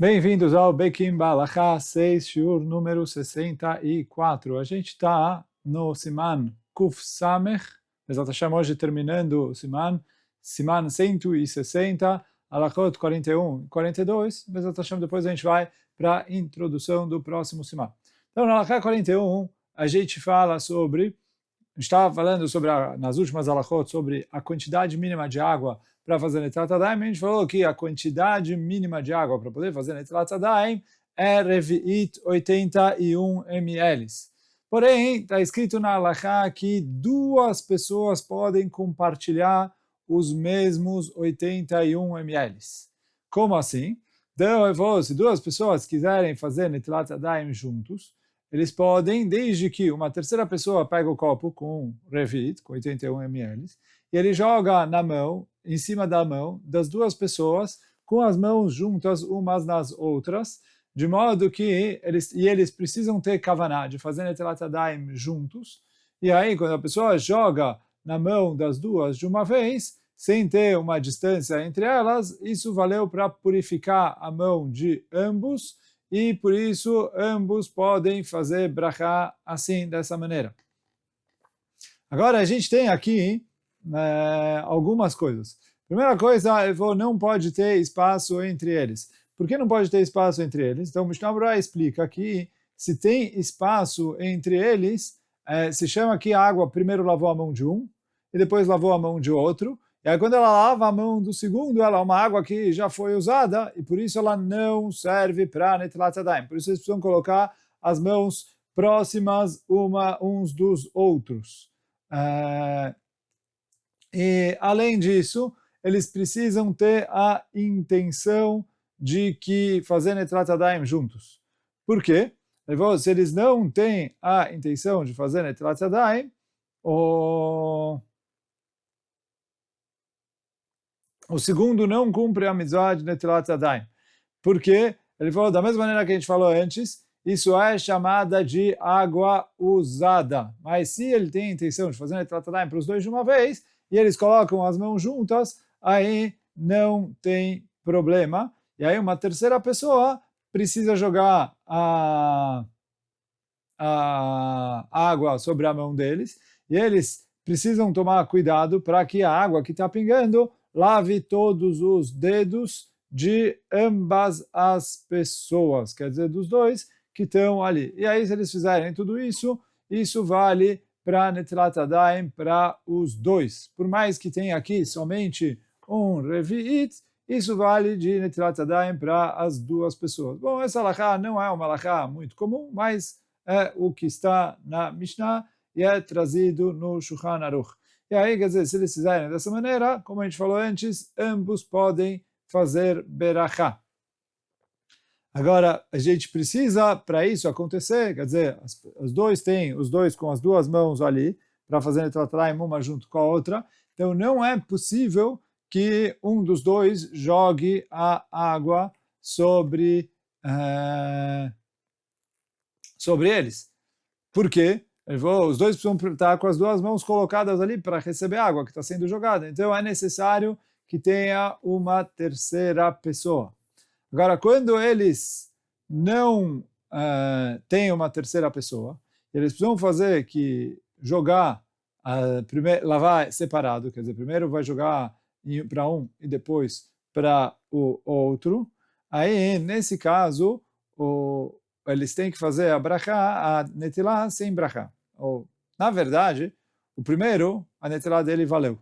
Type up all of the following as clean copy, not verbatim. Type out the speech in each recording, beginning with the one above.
Bem-vindos ao Bekim Balachá 6, shiur número 64. A gente está no Siman Kuf Samech, Bezat Hashem, hoje terminando o Siman 160, Alachot 41 e 42. Bezat Hashem, depois a gente vai para a introdução do próximo Siman. Então, na Alachá 41, a gente fala sobre, estava falando sobre, nas últimas Alachot, sobre a quantidade mínima de água para fazer Netilat Yadayim. A gente falou que a quantidade mínima de água para poder fazer Netilat Yadayim é Revi'it 81 ml. Porém, está escrito na Halachá que duas pessoas podem compartilhar os mesmos 81 ml. Como assim? Então, eu falo, se duas pessoas quiserem fazer Netilat Yadayim juntos, eles podem, desde que uma terceira pessoa pega o copo com Revi'it, com 81 ml, e ele joga na mão, em cima da mão das duas pessoas, com as mãos juntas umas nas outras, de modo que eles precisam ter kavaná de fazer Netilat Yadayim juntos. E aí, quando a pessoa joga na mão das duas de uma vez, sem ter uma distância entre elas, isso valeu para purificar a mão de ambos, e por isso ambos podem fazer brachá assim, dessa maneira. Agora a gente tem aqui algumas coisas. Primeira coisa, ele falou, não pode ter espaço entre eles. Por que não pode ter espaço entre eles? Então, o Mishnah Berurah explica que se tem espaço entre eles, se chama que a água primeiro lavou a mão de um e depois lavou a mão de outro. E aí, quando ela lava a mão do segundo, ela é uma água que já foi usada e por isso ela não serve para Netilat Yadayim. Por isso, eles precisam colocar as mãos próximas uns dos outros. E, além disso, eles precisam ter a intenção de que fazer Netilat Yadayim juntos. Por quê? Se eles não têm a intenção de fazer Netilat Yadayim, o segundo não cumpre a mitzvah de Netilat Yadayim. Por quê? Ele falou, da mesma maneira que a gente falou antes, isso é chamada de água usada. Mas se ele tem a intenção de fazer Netilat Yadayim para os dois de uma vez, e eles colocam as mãos juntas, aí não tem problema. E aí uma terceira pessoa precisa jogar a água sobre a mão deles, e eles precisam tomar cuidado para que a água que está pingando lave todos os dedos de ambas as pessoas, quer dizer, dos dois que estão ali. E aí, se eles fizerem tudo isso, isso vale para Netilat Yadayim para os dois. Por mais que tenha aqui somente um Revi'it, isso vale de Netilat Yadayim para as duas pessoas. Bom, essa halachá não é uma halachá muito comum, mas é o que está na Mishnah e é trazido no Shulchan Aruch. E aí, quer dizer, se eles fizerem dessa maneira, como a gente falou antes, ambos podem fazer berachá. Agora, a gente precisa, para isso acontecer, quer dizer, os dois com as duas mãos ali, para fazer Netilat Yadayim uma junto com a outra, então não é possível que um dos dois jogue a água sobre eles. Por quê? Os dois precisam estar com as duas mãos colocadas ali para receber a água que está sendo jogada. Então é necessário que tenha uma terceira pessoa. Agora, quando eles não têm uma terceira pessoa, eles precisam fazer que jogar, lavar separado, quer dizer, primeiro vai jogar para um e depois para o outro. Aí, nesse caso, eles têm que fazer a brachá, a netilá, sem brachá. Na verdade, o primeiro, a netilá dele valeu.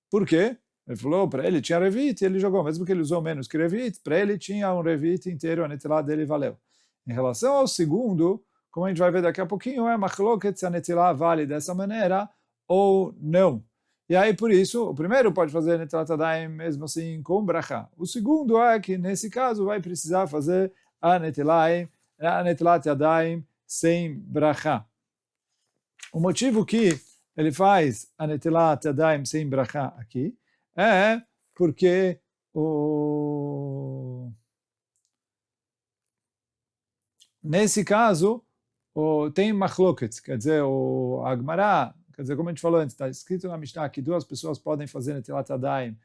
Por quê? Ele falou, para ele tinha Revi'it, ele jogou, mesmo que ele usou menos que Revi'it, para ele tinha um Revi'it inteiro, a netilá dele valeu. Em relação ao segundo, como a gente vai ver daqui a pouquinho, é machloket se a netilá vale dessa maneira ou não. E aí, por isso, o primeiro pode fazer Netilat Yadayim mesmo assim com brachá. O segundo é que, nesse caso, vai precisar fazer a Netilat Yadayim sem brachá. O motivo que ele faz a Netilat Yadayim sem brachá aqui é porque nesse caso tem machloket, quer dizer, a Gemara, quer dizer, como a gente falou antes, está escrito na Mishnah que duas pessoas podem fazer Netilat Yadayim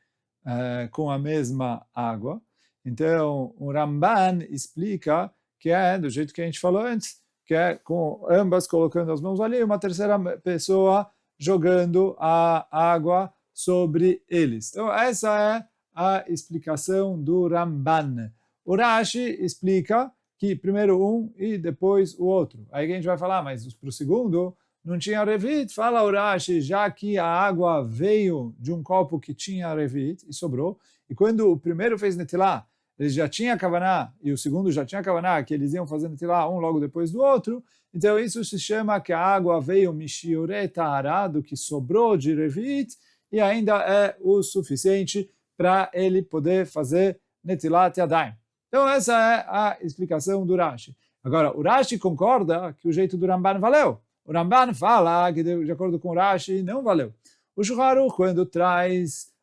com a mesma água. Então, o Ramban explica que é do jeito que a gente falou antes, que é com ambas colocando as mãos ali, uma terceira pessoa jogando a água sobre eles. Então, essa é a explicação do Ramban. O Rashi explica que primeiro um e depois o outro. Aí a gente vai falar, mas para o segundo não tinha revit? Fala o Rashi, já que a água veio de um copo que tinha revit e sobrou, e quando o primeiro fez netilá, ele já tinha kavaná, e o segundo já tinha kavaná, que eles iam fazer netilá um logo depois do outro, então isso se chama que a água veio mishiure tahara, do que sobrou de revit, e ainda é o suficiente para ele poder fazer netilat yadayim. Então essa é a explicação do Rashi. Agora, o Rashi concorda que o jeito do Ramban valeu. O Ramban fala que, de acordo com o Rashi, não valeu. O Shulchan Aruch, quando traz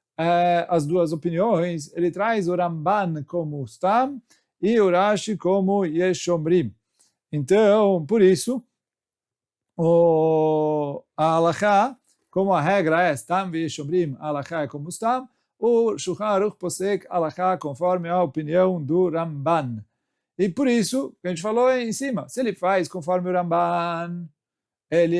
as duas opiniões, ele traz o Ramban como Stam e o Rashi como Yeshomrim. Então, por isso, a Halachá, como a regra é Stam e Yeshomrim, a Halachá é como Stam, o Shulchan Aruch posek Halachá conforme a opinião do Ramban. E por isso, que a gente falou em cima, se ele faz conforme o Ramban, ele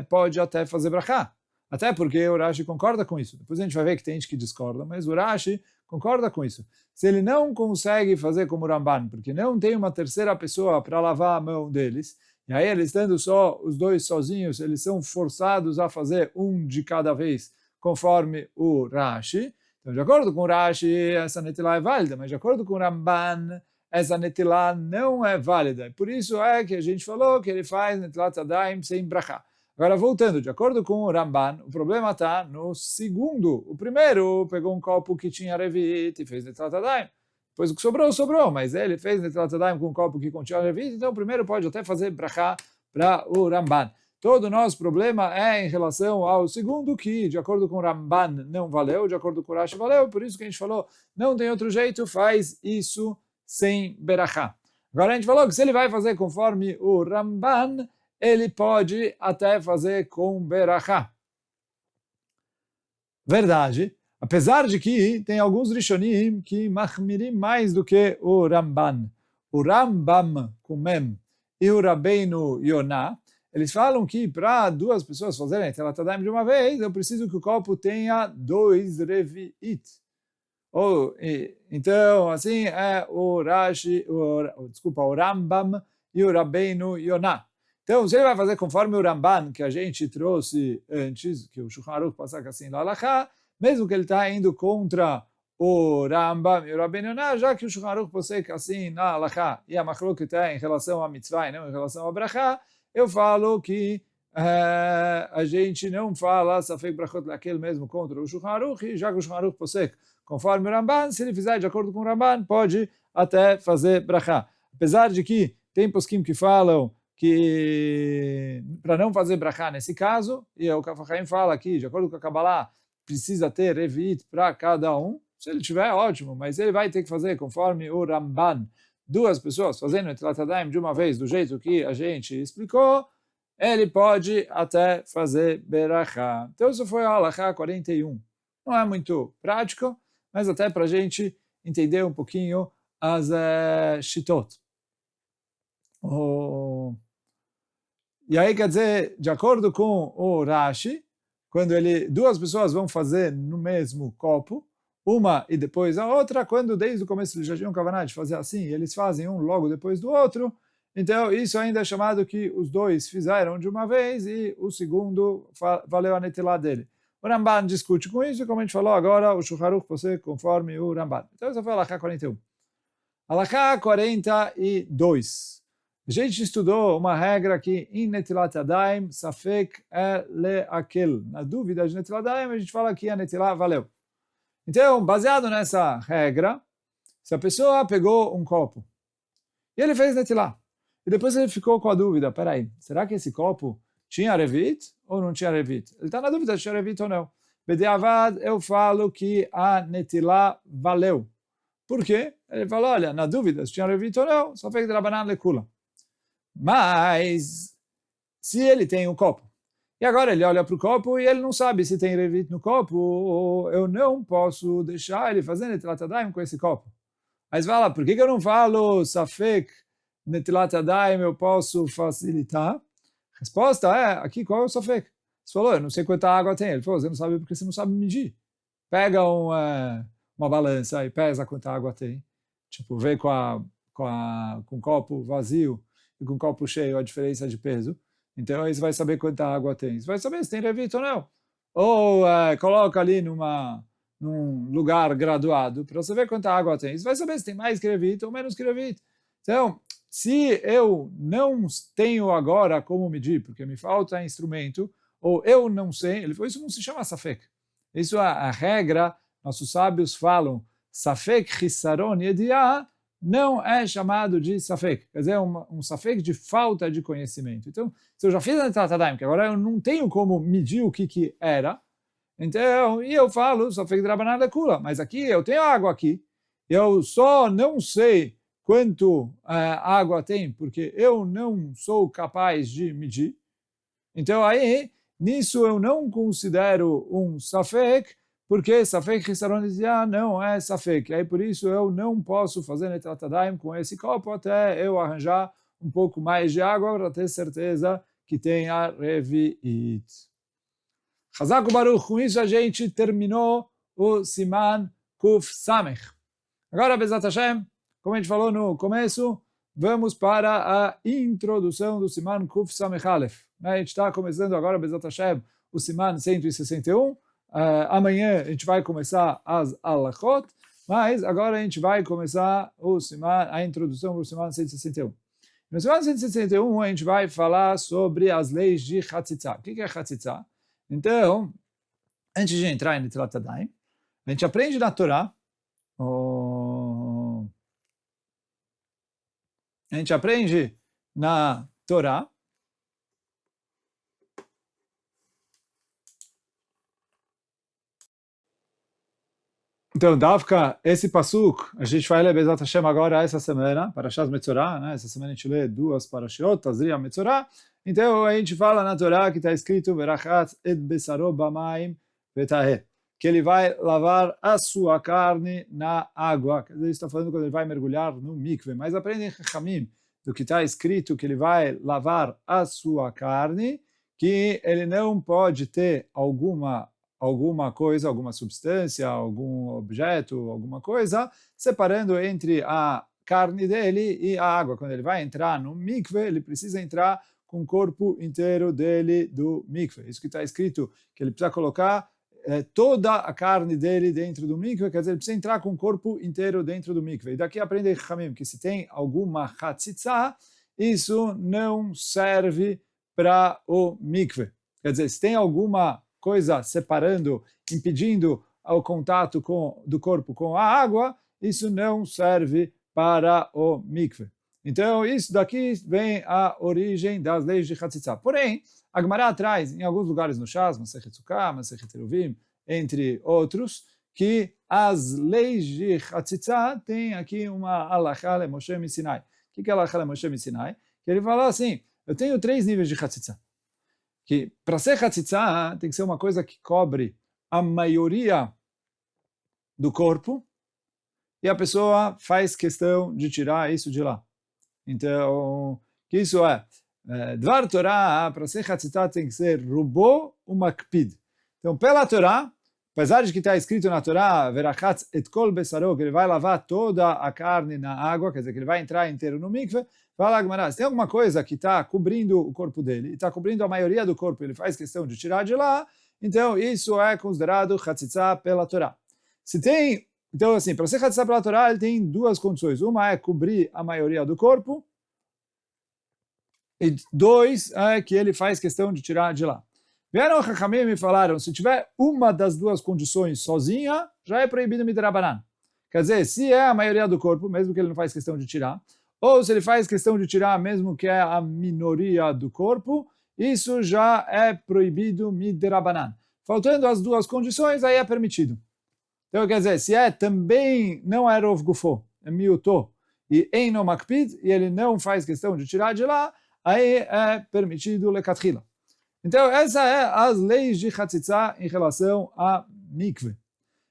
pode até fazer brachá. Até porque o Rashi concorda com isso. Depois a gente vai ver que tem gente que discorda, mas o Rashi concorda com isso. Se ele não consegue fazer como o Ramban, porque não tem uma terceira pessoa para lavar a mão deles, e aí eles estando só os dois sozinhos, eles são forçados a fazer um de cada vez, conforme o Rashi. Então, de acordo com o Rashi, essa netilá é válida, mas de acordo com o Ramban, essa netilá não é válida. Por isso é que a gente falou que ele faz netilat yadayim sem brachá. Agora, voltando, de acordo com o Ramban, o problema está no segundo. O primeiro pegou um copo que tinha revit e fez netilat yadayim. Depois o que sobrou, sobrou, mas ele fez netilat yadayim com um copo que continha revit, então o primeiro pode até fazer brachá para o Ramban. Todo o nosso problema é em relação ao segundo, que de acordo com o Ramban não valeu, de acordo com o Rashi valeu, por isso que a gente falou, não tem outro jeito, faz isso sem berachá. Agora a gente falou que se ele vai fazer conforme o Ramban, ele pode até fazer com berachá. Verdade, apesar de que tem alguns rishonim que machmirim mais do que o Ramban. O Rambam com mem e o Rabbeinu Yonah, eles falam que para duas pessoas fazerem netilat yadayim de uma vez, eu preciso que o copo tenha 2 revi'it. Então, assim é o Rashi, o Rambam e o Rabbeinu Yonah. Então, se ele vai fazer conforme o Ramban que a gente trouxe antes, que o Shulchan Aruch passa assim na Halachá, mesmo que ele está indo contra o Rambam e o Rabbeinu Yonah, já que o Shulchan Aruch passa assim na Halachá, e a machlokut é em relação a mitzvah e não em relação a brachá, eu falo que a gente não fala safek brachot laquele mesmo contra o Shulchan Aruch, e já que o Shulchan Aruch posek conforme o Ramban, se ele fizer de acordo com o Ramban, pode até fazer brachá. Apesar de que tem poskim que falam que para não fazer brachá nesse caso, e o Kaf HaChaim fala aqui, de acordo com a Kabbalah, precisa ter revit para cada um. Se ele tiver, ótimo, mas ele vai ter que fazer conforme o Ramban. 2 pessoas fazendo netilat yadayim de uma vez, do jeito que a gente explicou, ele pode até fazer berachá. Então isso foi a Halachá 41. Não é muito prático, mas até para a gente entender um pouquinho as shitot. E aí, quer dizer, de acordo com o Rashi, quando 2 pessoas vão fazer no mesmo copo, uma e depois a outra, quando desde o começo eles já tinham kavaná de fazer assim, e eles fazem um logo depois do outro, então isso ainda é chamado que os 2 fizeram de uma vez e o segundo valeu a netilá dele. O Ramban discute com isso, e como a gente falou agora, o Shulchan Aruch você conforme o Ramban. Então essa foi a Halachá 41. Halachá 42. A gente estudou uma regra que em netilat yadayim, safek le'akel. Na dúvida de netilat yadayim, a gente fala que a netilá valeu. Então, baseado nessa regra, se a pessoa pegou um copo e ele fez netilá, e depois ele ficou com a dúvida, peraí, será que esse copo tinha revit ou não tinha revit? Ele está na dúvida se tinha revit ou não. Bediavad, eu falo que a netilá valeu. Por quê? Ele falou, olha, na dúvida se tinha revit ou não, só fez drabanan lekula. Mas, se ele tem um copo, e agora ele olha para o copo e ele não sabe se tem revit no copo, eu não posso deixar ele fazer netilat yadayim com esse copo. Aí você fala, por que eu não falo Safek Netilat Yadayim, eu posso facilitar? Resposta é, aqui qual é o Safek? Você falou, eu não sei quanta água tem. Ele falou, você não sabe porque você não sabe medir. Pega uma balança e pesa quanta água tem. Tipo, vê com um copo vazio e com um copo cheio a diferença de peso. Então aí você vai saber quanta água tem. Você vai saber se tem revito ou não. Ou coloca ali num lugar graduado para você ver quanta água tem. Você vai saber se tem mais que revito ou menos que revito. Então, se eu não tenho agora como medir, porque me falta instrumento, ou eu não sei, ele falou, isso não se chama safek. Isso é a regra, nossos sábios falam, safek chisaron yediah, não é chamado de safek. Quer dizer, um safek de falta de conhecimento. Então, se eu já fiz a Netilat Yadayim, que agora eu não tenho como medir o que era, então, e eu falo, safek de Rabanan lekula, mas aqui eu tenho água aqui, eu só não sei quanto água tem, porque eu não sou capaz de medir. Então aí, nisso eu não considero um safek, porque safek chisaron não é safek. Aí por isso eu não posso fazer Netilat Yadayim com esse copo até eu arranjar um pouco mais de água para ter certeza que tenha revi'it. Chazak Baruch, com isso a gente terminou o Siman Kuf Samech. Agora, Bezat Hashem, como a gente falou no começo, vamos para a introdução do Siman Kuf Samech Aleph. A gente está começando agora, Bezat Hashem, o Siman 161. Amanhã a gente vai começar as Alachot, mas agora a gente vai começar a introdução do Siman 161. No Siman 161 a gente vai falar sobre as leis de Chatzitza. O que é Chatzitza? Então, antes de entrar em Netilat Yadayim, a gente aprende na Torá, Então, Davka, esse pasuk, a gente vai ler Bezat Hashem agora essa semana, Parashat Metzorah, né? Essa semana a gente lê duas Parashiot, Tazria Metzorah. Então, a gente fala na Torá que está escrito Verachat et besaro bamaim vetaheh, que ele vai lavar a sua carne na água. Quer dizer, está falando quando ele vai mergulhar no mikve, mas aprendem Chachamim do que está escrito que ele vai lavar a sua carne, que ele não pode ter alguma coisa, alguma substância, algum objeto, alguma coisa, separando entre a carne dele e a água. Quando ele vai entrar no mikve, ele precisa entrar com o corpo inteiro dele do mikve. Isso que está escrito, que ele precisa colocar toda a carne dele dentro do mikve, quer dizer, ele precisa entrar com o corpo inteiro dentro do mikve. E daqui aprende Chachamim que se tem alguma chatzitza, isso não serve para o mikve. Quer dizer, se tem alguma coisa separando, impedindo o contato do corpo com a água, isso não serve para o mikve. Então, isso daqui vem a origem das leis de Chatzitza. Porém, a Gemara traz, em alguns lugares no Shas, Masechet Sukkah, Masechet Eruvim, entre outros, que as leis de Chatzitza têm aqui uma halakha le Moshe Sinai. O que é halakha le Moshe Sinai? Que ele fala assim, eu tenho 3 níveis de Chatzitza. Que para ser Chatzitza tem que ser uma coisa que cobre a maioria do corpo e a pessoa faz questão de tirar isso de lá. Então, que isso é? Dvar Torah, para ser Chatzitza tem que ser Rubo umakpid. Então, pela Torá, apesar de que está escrito na Torá, Verachatz et kol besaro, que ele vai lavar toda a carne na água, quer dizer, que ele vai entrar inteiro no mikve, fala Gemara, se tem alguma coisa que está cobrindo o corpo dele, e está cobrindo a maioria do corpo, ele faz questão de tirar de lá, então isso é considerado Chatzitza pela Torá. Se tem, então assim, para ser Chatzitza pela Torá, ele tem 2 condições. Uma é cobrir a maioria do corpo, e 2 é que ele faz questão de tirar de lá. Vieram Chachamim e me falaram, se tiver uma das 2 condições sozinha, já é proibido midrabanan. Quer dizer, se é a maioria do corpo, mesmo que ele não faz questão de tirar, ou se ele faz questão de tirar mesmo que é a minoria do corpo, isso já é proibido midrabanan. Faltando as 2 condições, aí é permitido. Então, quer dizer, se também não é rov gufo, é miutô, e eino makpid, e ele não faz questão de tirar de lá, aí é permitido lekatchila. Então, essa é as leis de Chatzitza em relação a mikve.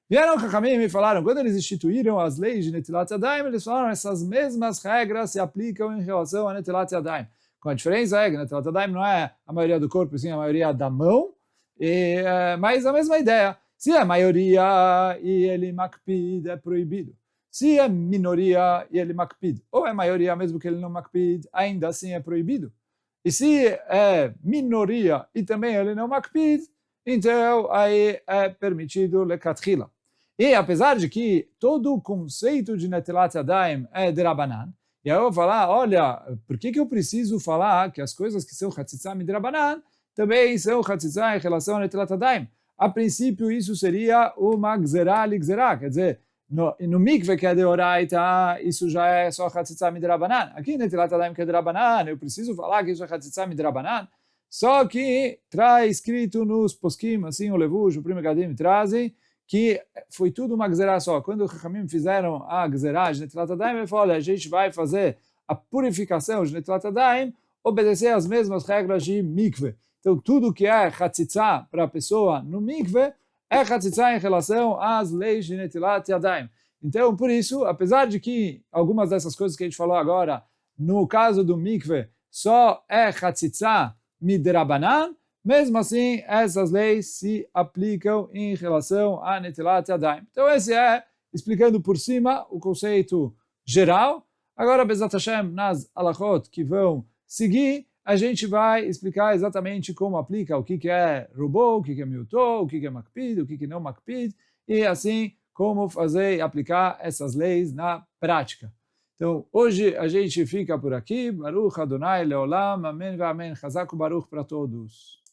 Vieram Chachamim e me falaram, quando eles instituíram as leis de Netilat Yadayim, eles falaram essas mesmas regras se aplicam em relação a Netilat Yadayim. Com a diferença é que Netilat Yadayim não é a maioria do corpo, sim a maioria da mão, mas a mesma ideia. Se é maioria e ele makpid, é proibido. Se é minoria e ele makpid, ou é maioria mesmo que ele não makpid, ainda assim é proibido. E se é minoria e também ele não makpid, então aí é permitido lekatchila. E apesar de que todo o conceito de Netilat Yadayim é de Rabanan, e aí eu vou falar, olha, por que eu preciso falar que as coisas que são Chatzitza Midrabanan também são Chatzitza em relação a Netilat Yadayim? A princípio isso seria uma Gzerah li Gzerah, quer dizer, no mikve que é de Oraita, isso já é só Chatzitza Midrabanan. Aqui Netilat Yadayim que é de Rabanan, eu preciso falar que isso é Chatzitza Midrabanan, só que traz escrito nos poskim, assim o Levush, o Pri Megadim trazem, que foi tudo uma Gzerah só. Quando os Chachamim fizeram a Gzerah de Netilat Yadayim, ele falou, olha, a gente vai fazer a purificação de Netilat Yadayim, obedecer as mesmas regras de mikve. Então, tudo que é Chatzitza para a pessoa no mikve, é Chatzitza em relação às leis de Netilat Yadayim. Então, por isso, apesar de que algumas dessas coisas que a gente falou agora, no caso do mikve, só é Chatzitza midrabanan, mesmo assim, essas leis se aplicam em relação a Netilat Yadayim. Então, esse é, explicando por cima, o conceito geral. Agora, Bezat Hashem, nas alachot que vão seguir, a gente vai explicar exatamente como aplica o que é robô, o que é miutô, o que é makpid, o que não makpid, e assim, como fazer e aplicar essas leis na prática. Então, hoje a gente fica por aqui. Baruch Adonai Leolam. Amém ve amém. Chazak u'baruch para todos.